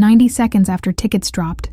90 seconds after tickets dropped,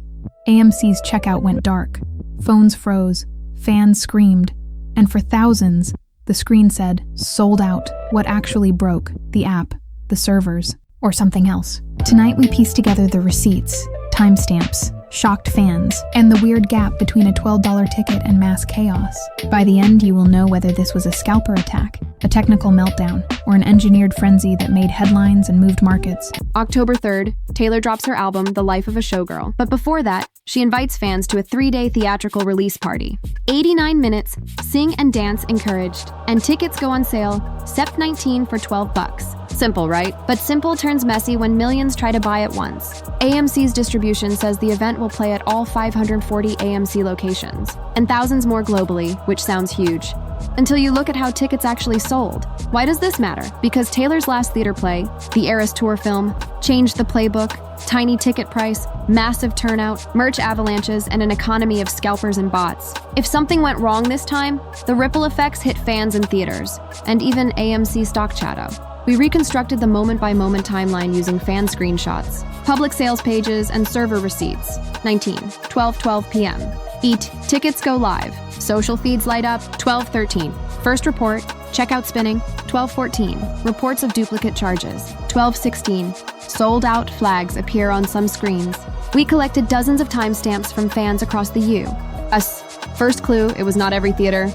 AMC's checkout went dark. Phones froze, fans screamed, and for thousands, the screen said, "Sold out." What actually broke? The app, the servers, or something else? Tonight we piece together the receipts, timestamps, shocked fans, and the weird gap between a $12 ticket and mass chaos. By the end, you will know whether this was a scalper attack, a technical meltdown, or an engineered frenzy that made headlines and moved markets. October 3rd, Taylor drops her album, The Life of a Showgirl. But before that, she invites fans to a 3-day theatrical release party. 89 minutes, sing and dance encouraged. And tickets go on sale, Sep 19 for $12. Simple, right? But simple turns messy when millions try to buy it once. AMC's distribution says the event will play at all 540 AMC locations, and thousands more globally, which sounds huge. Until you look at how tickets actually sold. Why does this matter? Because Taylor's last theater play, the Eras Tour film, changed the playbook, tiny ticket price, massive turnout, merch avalanches, and an economy of scalpers and bots. If something went wrong this time, the ripple effects hit fans and theaters, and even AMC stock shadow. We reconstructed the moment-by-moment timeline using fan screenshots, public sales pages, and server receipts. 12 p.m. Eat, tickets go live. Social feeds light up, 12:13. First report, checkout spinning, 12:14. Reports of duplicate charges, 12:16. Sold out flags appear on some screens. We collected dozens of timestamps from fans across the U. First clue, it was not every theater.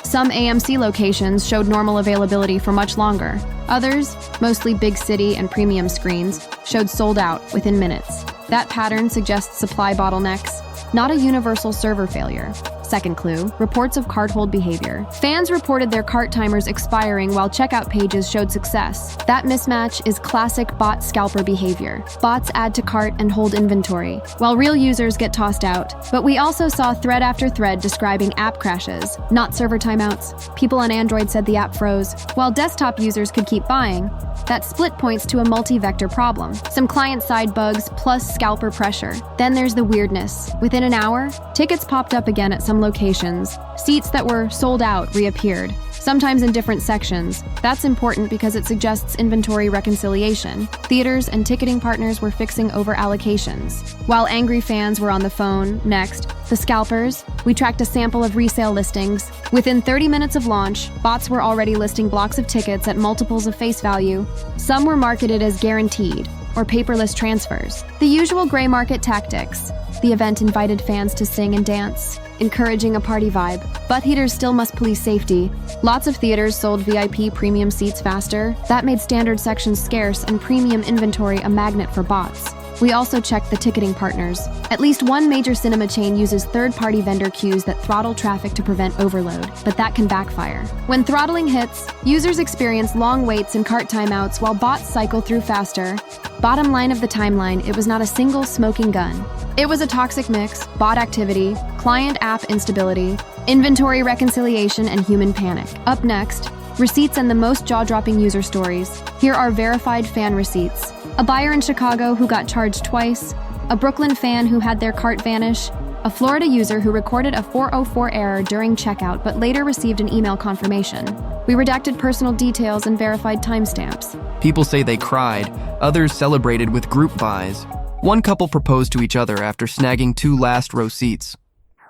Some AMC locations showed normal availability for much longer. Others, mostly big city and premium screens, showed sold out within minutes. That pattern suggests supply bottlenecks, not a universal server failure. Second clue, reports of cart hold behavior. Fans reported their cart timers expiring while checkout pages showed success. That mismatch is classic bot scalper behavior. Bots add to cart and hold inventory, while real users get tossed out. But we also saw thread after thread describing app crashes, not server timeouts. People on Android said the app froze, while desktop users could keep buying. That split points to a multi-vector problem. Some client-side bugs plus scalper pressure. Then there's the weirdness. Within an hour, tickets popped up again at some locations. Seats that were sold out reappeared, sometimes in different sections. That's important because it suggests inventory reconciliation. Theaters and ticketing partners were fixing over allocations. While angry fans were on the phone, next, the scalpers, we tracked a sample of resale listings. Within 30 minutes of launch, bots were already listing blocks of tickets at multiples of face value. Some were marketed as guaranteed, or paperless transfers. The usual gray market tactics. The event invited fans to sing and dance, encouraging a party vibe. But theaters still must police safety. Lots of theaters sold VIP premium seats faster. That made standard sections scarce and premium inventory a magnet for bots. We also checked the ticketing partners. At least one major cinema chain uses third-party vendor queues that throttle traffic to prevent overload, but that can backfire. When throttling hits, users experience long waits and cart timeouts while bots cycle through faster. Bottom line of the timeline, it was not a single smoking gun. It was a toxic mix, bot activity, client app instability, inventory reconciliation, and human panic. Up next, receipts and the most jaw-dropping user stories. Here are verified fan receipts. A buyer in Chicago who got charged twice, a Brooklyn fan who had their cart vanish, a Florida user who recorded a 404 error during checkout but later received an email confirmation. We redacted personal details and verified timestamps. People say they cried, others celebrated with group buys. One couple proposed to each other after snagging 2 last-row seats.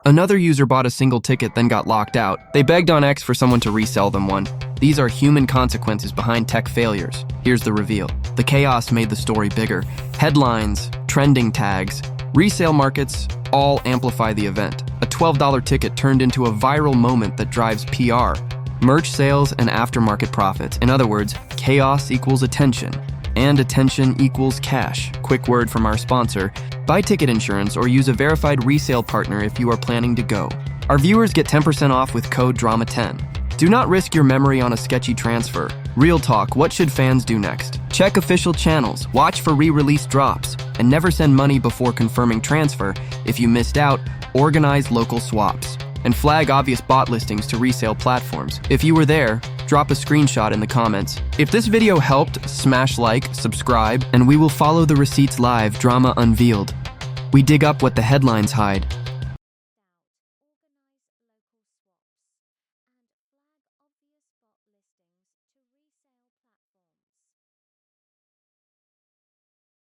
Another user bought a single ticket then got locked out. They begged on X for someone to resell them one. These are human consequences behind tech failures. Here's the reveal. The chaos made the story bigger. Headlines, trending tags, resale markets all amplify the event. A $12 ticket turned into a viral moment that drives PR, merch sales, and aftermarket profits. In other words, chaos equals attention, and attention equals cash. Quick word from our sponsor: buy ticket insurance or use a verified resale partner if you are planning to go. Our viewers get 10% off with code DRAMA10. Do not risk your memory on a sketchy transfer. Real talk, what should fans do next? Check official channels, watch for re-release drops, and never send money before confirming transfer. If you missed out, organize local swaps, and flag obvious bot listings to resale platforms. If you were there, drop a screenshot in the comments. If this video helped, smash like, subscribe, and we will follow the receipts live. Drama Unveiled. We dig up what the headlines hide.